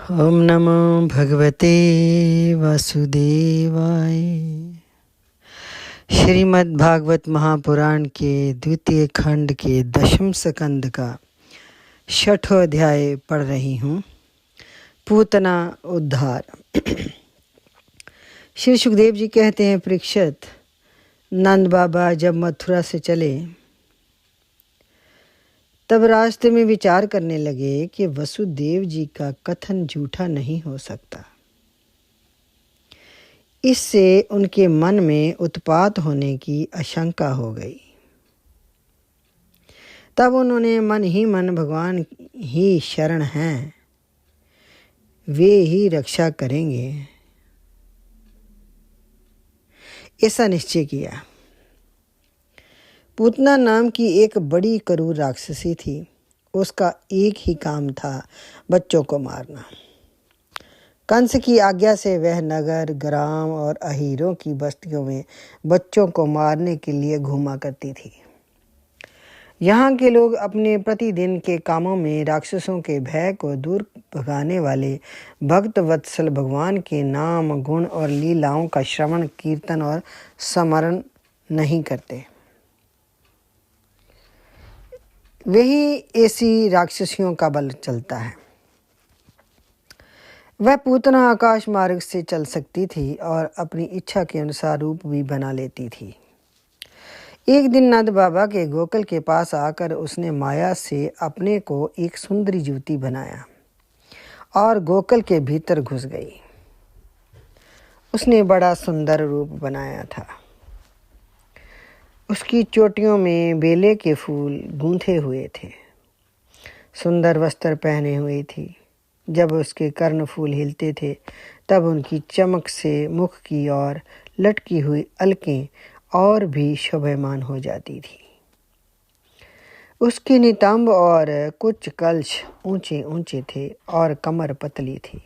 ओम नमो भगवते वासुदेवाय। श्रीमद् भागवत महापुराण के द्वितीय खंड के दशम स्कंद का छठवां अध्याय पढ़ रही हूँ। पूतना उद्धार। श्री सुखदेव जी कहते हैं, परीक्षित, नंद बाबा जब मथुरा से चले तब रास्ते में विचार करने लगे कि वसुदेव जी का कथन झूठा नहीं हो सकता। इससे उनके मन में उत्पात होने की आशंका हो गई। तब उन्होंने मन ही मन भगवान ही शरण हैं, वे ही रक्षा करेंगे, ऐसा निश्चय किया। पूतना नाम की एक बड़ी क्रूर राक्षसी थी। उसका एक ही काम था, बच्चों को मारना। कंस की आज्ञा से वह नगर, ग्राम और अहीरों की बस्तियों में बच्चों को मारने के लिए घूमा करती थी। यहाँ के लोग अपने प्रतिदिन के कामों में राक्षसों के भय को दूर भगाने वाले भक्त वत्सल भगवान के नाम, गुण और लीलाओं का श्रवण, कीर्तन और स्मरण नहीं करते। वही ऐसी राक्षसियों का बल चलता है। वह पूतना आकाश मार्ग से चल सकती थी और अपनी इच्छा के अनुसार रूप भी बना लेती थी। एक दिन नंद बाबा के गोकुल के पास आकर उसने माया से अपने को एक सुंदरी युवती बनाया और गोकुल के भीतर घुस गई। उसने बड़ा सुंदर रूप बनाया था। उसकी चोटियों में बेले के फूल गूंथे हुए थे, सुंदर वस्त्र पहने हुए थी। जब उसके कर्ण फूल हिलते थे तब उनकी चमक से मुख की ओर लटकी हुई अलकें और भी शोभायमान हो जाती थी। उसके नितंब और कुछ कलश ऊंचे ऊंचे थे और कमर पतली थी।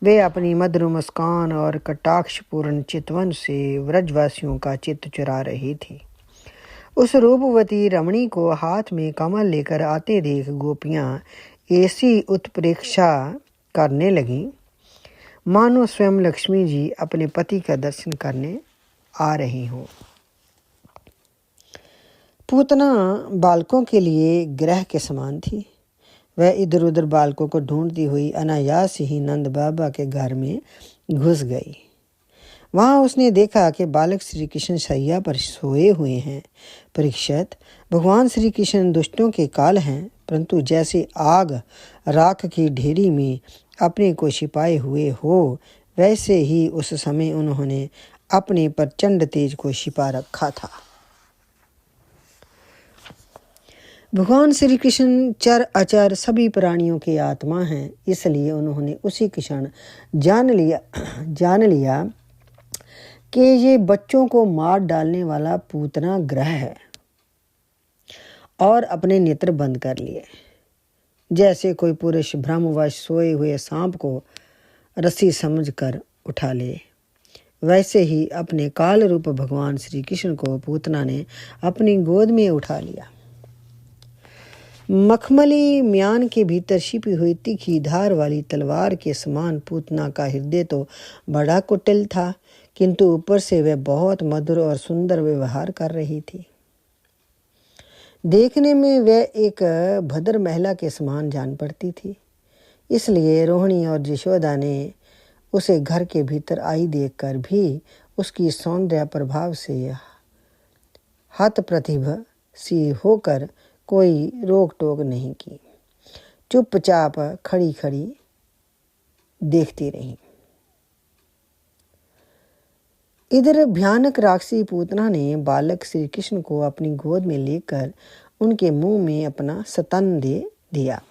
वे अपनी मधुर मुस्कान और कटाक्षपूर्ण चितवन से व्रजवासियों का चित्त चुरा रही थी। उस रूपवती रमणी को हाथ में कमल लेकर आते देख गोपियां ऐसी उत्प्रेक्षा करने लगीं मानो स्वयं लक्ष्मी जी अपने पति का दर्शन करने आ रही हों। पूतना बालकों के लिए ग्रह के समान थी। वह इधर उधर बालकों को ढूंढती हुई अनायास ही नंद बाबा के घर में घुस गई। वहाँ उसने देखा कि बालक श्री कृष्ण शैया पर सोए हुए हैं। परीक्षित, भगवान श्री कृष्ण दुष्टों के काल हैं, परंतु जैसे आग राख की ढेरी में अपने को छिपाए हुए हो, वैसे ही उस समय उन्होंने अपने प्रचंड तेज को छिपा रखा था। भगवान श्री कृष्ण चर अचर सभी प्राणियों की आत्मा हैं, इसलिए उन्होंने उसी क्षण जान लिया कि ये बच्चों को मार डालने वाला पूतना ग्रह है और अपने नेत्र बंद कर लिए। जैसे कोई पुरुष भ्रमवश सोए हुए सांप को रस्सी समझकर उठा ले, वैसे ही अपने काल रूप भगवान श्री कृष्ण को पूतना ने अपनी गोद में उठा लिया। मखमली म्यान के भीतर छिपी हुई तीखी धार वाली तलवार के समान पूतना का हृदय तो बड़ा कुटिल था, किंतु ऊपर से वह बहुत मधुर और सुंदर व्यवहार कर रही थी। देखने में वह एक भद्र महिला के समान जान पड़ती थी। इसलिए रोहिणी और यशोदा ने उसे घर के भीतर आई देखकर भी उसकी सौंदर्य प्रभाव से हतप्रतिभ सी होकर कोई रोक टोक नहीं की, चुपचाप खड़ी खड़ी देखती रही। इधर भयानक राक्षसी पूतना ने बालक श्री कृष्ण को अपनी गोद में लेकर उनके मुंह में अपना स्तन दे दिया,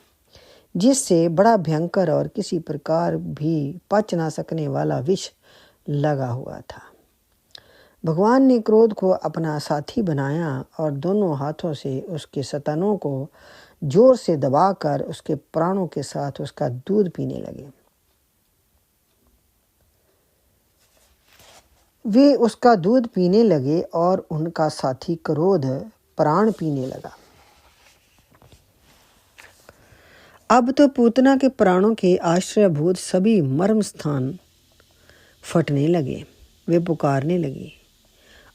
जिससे बड़ा भयंकर और किसी प्रकार भी पच ना सकने वाला विष लगा हुआ था। भगवान ने क्रोध को अपना साथी बनाया और दोनों हाथों से उसके स्तनों को जोर से दबाकर उसके प्राणों के साथ उसका दूध पीने लगे। वे उसका दूध पीने लगे और उनका साथी क्रोध प्राण पीने लगा। अब तो पूतना के प्राणों के आश्रयभूत सभी मर्म स्थान फटने लगे। वे पुकारने लगी,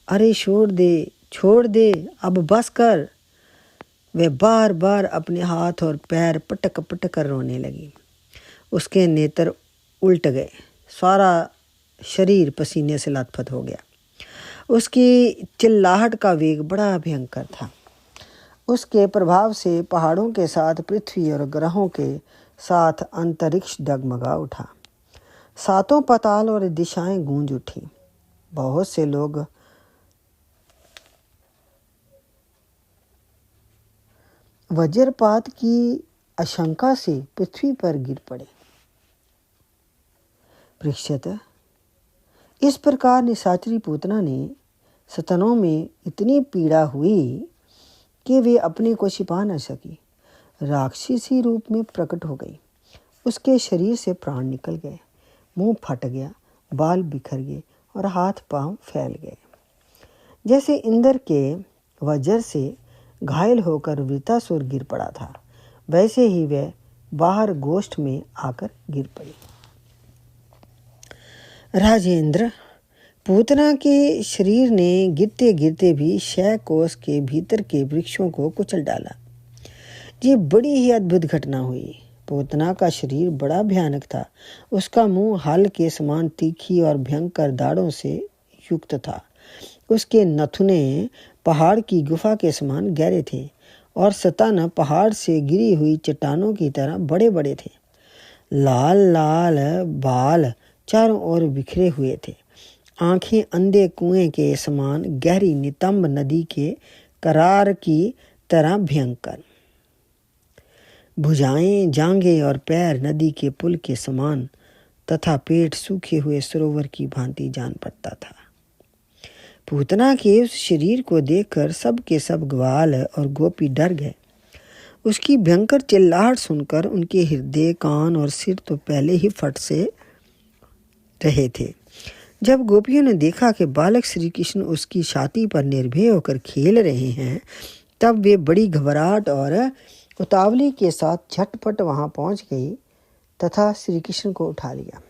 अरे छोड़ दे, अब बस कर। वे बार बार अपने हाथ और पैर पटक पटक कर रोने लगी। उसके नेत्र उल्ट गए, सारा शरीर पसीने से लथपथ हो गया। उसकी चिल्लाहट का वेग बड़ा भयंकर था। उसके प्रभाव से पहाड़ों के साथ पृथ्वी और ग्रहों के साथ अंतरिक्ष डगमगा उठा। सातों पाताल और दिशाएं गूंज उठी। बहुत से लोग वज्रपात की आशंका से पृथ्वी पर गिर पड़े। परीक्षित, इस प्रकार निशाचरी पूतना ने सतनों में इतनी पीड़ा हुई कि वे अपने को छिपा न सकी। राक्षसी रूप में प्रकट हो गई। उसके शरीर से प्राण निकल गए, मुंह फट गया, बाल बिखर गए और हाथ पांव फैल गए। जैसे इंद्र के वज्र से घायल होकर वृतासुर गिर पड़ा था, वैसे ही वह बाहर गोष्ठ में आकर गिर पड़ी। राजेंद्र, पूतना के शरीर ने गिरते गिरते भी 6 कोस के भीतर के वृक्षों को कुचल डाला। ये बड़ी ही अद्भुत घटना हुई। पूतना का शरीर बड़ा भयानक था। उसका मुंह हल के समान तीखी और भयंकर दाढ़ों से युक्त था। उसके नथुने पहाड़ की गुफा के समान गहरे थे और सतन पहाड़ से गिरी हुई चट्टानों की तरह बड़े बड़े थे। लाल लाल बाल चारों ओर बिखरे हुए थे। आंखें अंधे कुएं के समान गहरी नितंब नदी के करार की तरह भयंकर। भुजाएं, जांघें और पैर नदी के पुल के समान तथा पेट सूखे हुए सरोवर की भांति जान पड़ता था। पूतना के उस शरीर को देखकर सब के सब ग्वाल और गोपी डर गए। उसकी भयंकर चिल्लाहट सुनकर उनके हृदय, कान और सिर तो पहले ही फट से रहे थे। जब गोपियों ने देखा कि बालक श्री कृष्ण उसकी छाती पर निर्भय होकर खेल रहे हैं, तब वे बड़ी घबराहट और उतावली के साथ झटपट वहां पहुंच गई तथा श्री कृष्ण को उठा लिया।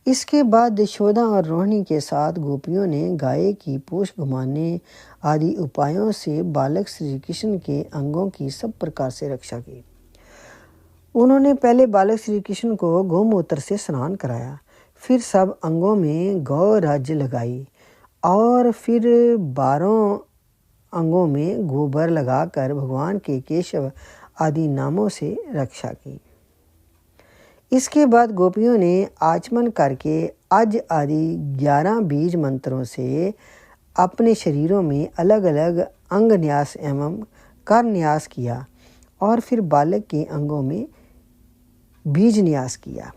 इसके बाद यशोदा और रोहिणी के साथ गोपियों ने गाय की पूंछ घुमाने आदि उपायों से बालक श्री कृष्ण के अंगों की सब प्रकार से रक्षा की। उन्होंने पहले बालक श्री कृष्ण को गौमूत्र से स्नान कराया, फिर सब अंगों में गौ राज्य लगाई और फिर 12 अंगों में गोबर लगाकर भगवान के केशव आदि नामों से रक्षा की। इसके बाद गोपियों ने आचमन करके अज आदि 11 बीज मंत्रों से अपने शरीरों में अलग अलग अंग न्यास एवं कर न्यास किया और फिर बालक के अंगों में बीज न्यास किया।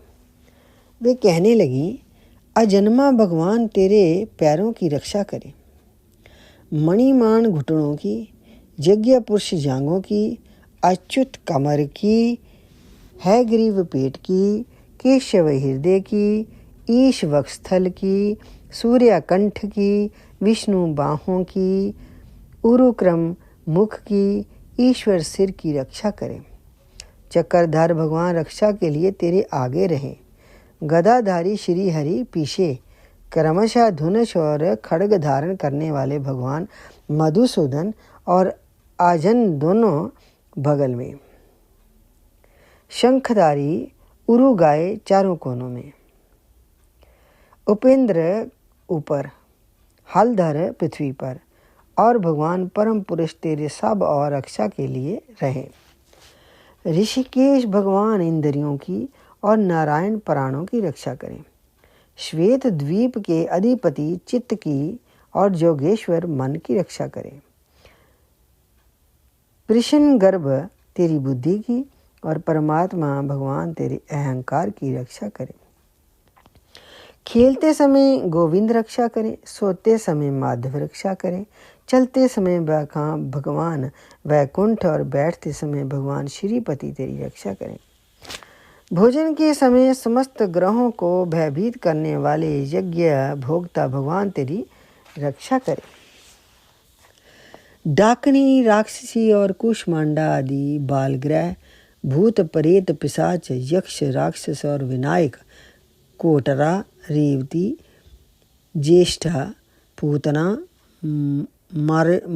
वे कहने लगी, अजन्मा भगवान तेरे पैरों की रक्षा करे, मणिमान घुटनों की, यज्ञ पुरुष जांघों की, अच्युत कमर की, है ग्रीव पेट की, केशव हृदय की, ईश वक्षस्थल की, सूर्य कंठ की, विष्णु बाहों की, उरुक्रम मुख की, ईश्वर सिर की रक्षा करें। चक्रधार भगवान रक्षा के लिए तेरे आगे रहे, गदाधारी श्री हरि पीछे, क्रमशः धनुष और खड्ग धारण करने वाले भगवान मधुसूदन और आजन दोनों बगल में, शंखधारी उरु गाय चारों कोनों में, उपेंद्र ऊपर, हलधर पृथ्वी पर और भगवान परम पुरुष तेरे सब और रक्षा के लिए रहे। ऋषिकेश भगवान इंद्रियों की और नारायण प्राणों की रक्षा करें। श्वेत द्वीप के अधिपति चित्त की और जोगेश्वर मन की रक्षा करें। कृष्ण गर्भ तेरी बुद्धि की और परमात्मा भगवान तेरे अहंकार की रक्षा करें। खेलते समय गोविंद रक्षा करें, सोते समय माधव रक्षा करें, चलते समय भगवान वैकुंठ और बैठते समय भगवान श्रीपति तेरी रक्षा करें। भोजन के समय समस्त ग्रहों को भयभीत करने वाले यज्ञ भोक्ता भगवान तेरी रक्षा करें। डाकनी, राक्षसी और कुष्मांडा आदि बालग्रह, भूत प्रेत पिशाच, यक्ष राक्षस और विनायक, कोटरा, रेवती, ज्येष्ठा, पूतना,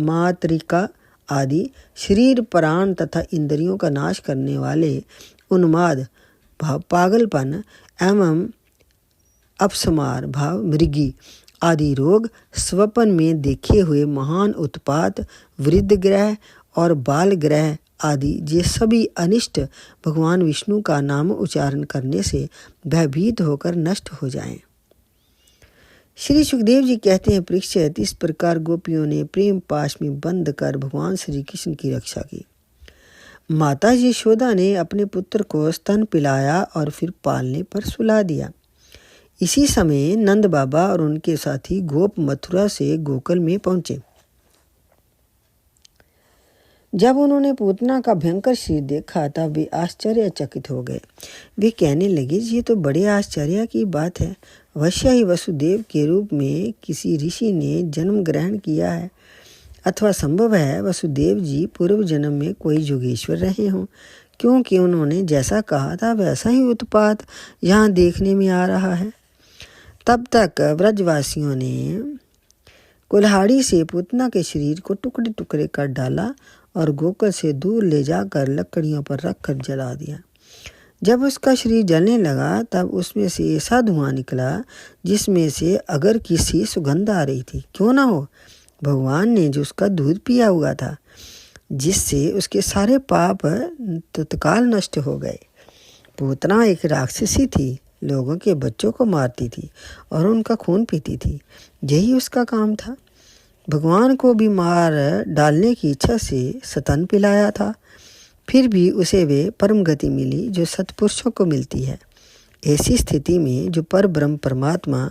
मातृका आदि शरीर, प्राण तथा इंद्रियों का नाश करने वाले उन्माद भाव, पागलपन एवं अपस्मार भाव, मृगी आदि रोग, स्वप्न में देखे हुए महान उत्पात, वृद्ध ग्रह और बाल ग्रह आदि ये सभी अनिष्ट भगवान विष्णु का नाम उच्चारण करने से भयभीत होकर नष्ट हो जाएं। श्री सुखदेव जी कहते हैं, परीक्षित, इस प्रकार गोपियों ने प्रेम पाश में बंद कर भगवान श्री कृष्ण की रक्षा की। माता यशोदा ने अपने पुत्र को स्तन पिलाया और फिर पालने पर सुला दिया। इसी समय नंद बाबा और उनके साथी गोप मथुरा से गोकुल में पहुंचे। जब उन्होंने पूतना का भयंकर शरीर देखा तब वे आश्चर्यचकित हो गए। वे कहने लगे, ये तो बड़े आश्चर्य की बात है। अवश्य ही वसुदेव के रूप में किसी ऋषि ने जन्म ग्रहण किया है, अथवा संभव है वसुदेव जी पूर्व जन्म में कोई योगेश्वर रहे हों, क्योंकि उन्होंने जैसा कहा था वैसा ही उत्पात यहाँ देखने में आ रहा है। तब तक ब्रजवासियों ने कुल्हाड़ी से पूतना के शरीर को टुकड़े टुकड़े कर डाला और गोकुल से दूर ले जाकर लकड़ियों पर रखकर जला दिया। जब उसका शरीर जलने लगा तब उसमें से ऐसा धुआं निकला जिसमें से अगर किसी सुगंध आ रही थी। क्यों ना हो, भगवान ने जो उसका दूध पिया हुआ था, जिससे उसके सारे पाप तत्काल नष्ट हो गए। पूतना एक राक्षसी थी, लोगों के बच्चों को मारती थी और उनका खून पीती थी। यही उसका काम था। भगवान को भी मार डालने की इच्छा से स्तन पिलाया था। फिर भी उसे वे परम गति मिली जो सत्पुरुषों को मिलती है। ऐसी स्थिति में जो पर ब्रह्म परमात्मा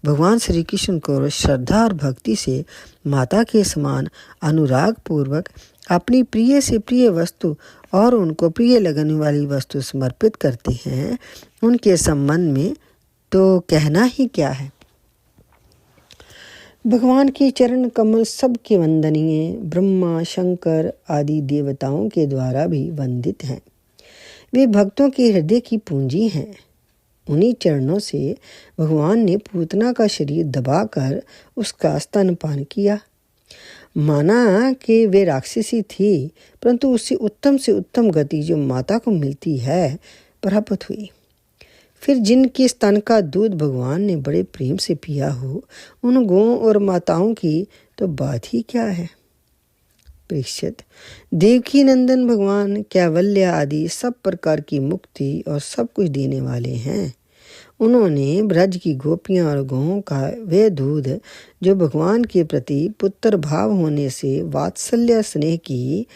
भगवान श्री कृष्ण को श्रद्धा और भक्ति से माता के समान अनुराग पूर्वक अपनी प्रिय से प्रिय वस्तु और उनको प्रिय लगने वाली वस्तु समर्पित करते हैं, उनके संबंध में तो कहना ही क्या है। भगवान के चरण कमल सबके वंदनीय, ब्रह्मा शंकर आदि देवताओं के द्वारा भी वंदित हैं। वे भक्तों के हृदय की पूंजी हैं। उन्हीं चरणों से भगवान ने पूतना का शरीर दबाकर उसका स्तनपान किया। माना कि वे राक्षसी थी, परंतु उससे उत्तम से उत्तम गति जो माता को मिलती है प्राप्त हुई। फिर जिनके स्तन का दूध भगवान ने बड़े प्रेम से पिया हो, उन गौओं और माताओं की तो बात ही क्या है। परीक्षित, देवकी नंदन भगवान कैवल्य आदि सब प्रकार की मुक्ति और सब कुछ देने वाले हैं। उन्होंने ब्रज की गोपियां और गौओं का वह दूध जो भगवान के प्रति पुत्र भाव होने से वात्सल्य स्नेह की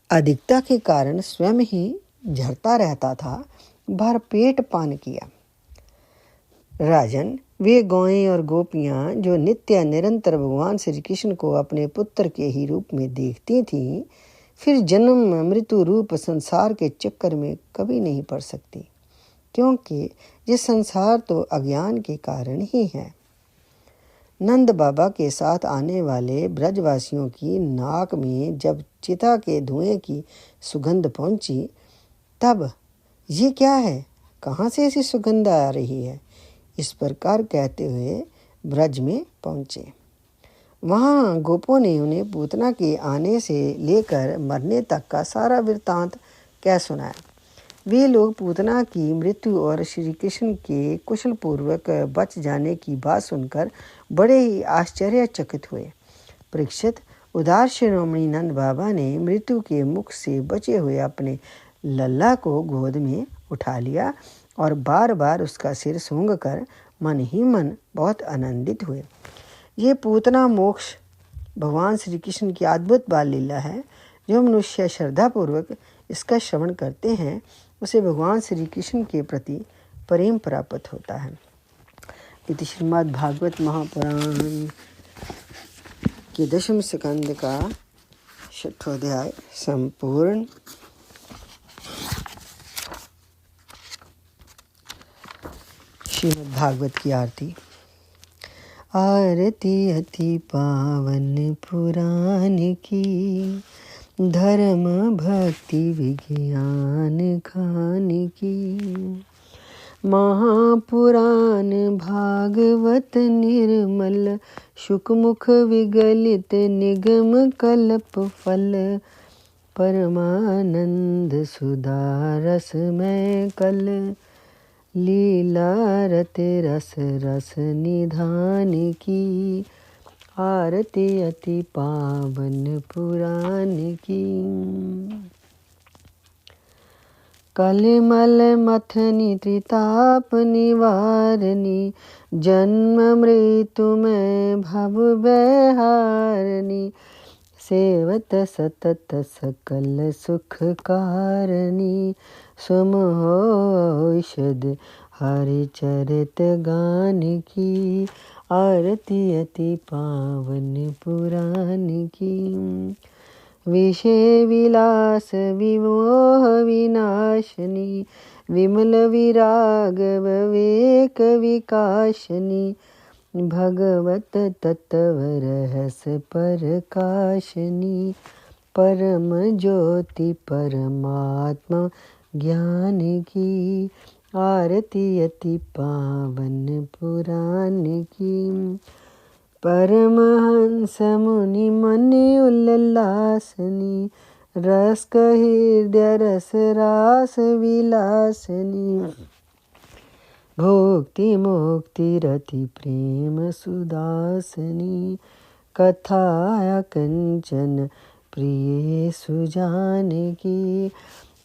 अधिकता के कारण स्वयं ही झरता रहता था, भर पेट पान किया। राजन, वे गौएं और गोपियां जो नित्य निरंतर भगवान श्री कृष्ण को अपने पुत्र के ही रूप में देखती थीं, फिर जन्म मृत्यु रूप संसार के चक्कर में कभी नहीं पड़ सकती, क्योंकि ये संसार तो अज्ञान के कारण ही है। नंद बाबा के साथ आने वाले ब्रजवासियों की नाक में जब चिता के धुएं की सुगंध पहुंची, तब ये क्या है, कहाँ से ऐसी सुगंध आ रही है, इस प्रकार कहते हुए ब्रज में पहुंचे। वहाँ गोपों ने उन्हें पूतना के आने से लेकर मरने तक का सारा वृत्तांत कह सुनाया। वे लोग पूतना की मृत्यु और श्री कृष्ण के कुशल पूर्वक बच जाने की बात सुनकर बड़े ही आश्चर्यचकित हुए। परीक्षित, उदार शिरोमणि नंद बाबा ने मृत्यु के मुख से बचे हुए अपने लल्ला को गोद में उठा लिया और बार बार उसका सिर सूंघकर मन ही मन बहुत आनंदित हुए। ये पूतना मोक्ष भगवान श्री कृष्ण की अद्भुत बाल लीला है। जो मनुष्य श्रद्धापूर्वक इसका श्रवण करते हैं, उसे भगवान श्री कृष्ण के प्रति प्रेम प्राप्त होता है। इति श्रीमद् भागवत महापुराण के 10वें स्कंद का 6वां अध्याय संपूर्ण। श्रीमद् भागवत की आरती। आरती अति पावन पुराण की, धर्म भक्ति विज्ञान खान की। महापुराण भागवत निर्मल, शुकमुख विगलित निगम कल्प फल। परमानंद सुधा रस में कल, लीला रत रस रस निधान की। आरती अति पावन पुराण की। कलिमल मथनी त्रिताप निवारणी, जन्म मृत्यु में भव बेहारणी। सेवत सतत सकल सुख कारणी, सुमहो औषध हरि चरित गान की। आरती अति पावन पुराण की। विषय विलास विमोह विनाशनी, विमल विराग विवेक विकाशनी। भगवत तत्व रहस प्रकाशनी, परम ज्योति परमात्मा ज्ञान की। आरती अति पावन पुराण की। परमहंस मुनि मन उल्लासनी, रस हृदय रस रास विलासनी। भोक्ति मुक्ति रति प्रेम सुदासनी, कथा कंचन प्रिय सुजान की।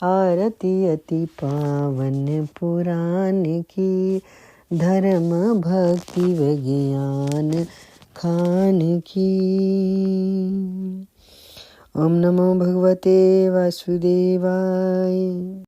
आरती अति पावन पुराण की, धर्म भक्ति विज्ञान खान की। ओम नमो भगवते वासुदेवाय।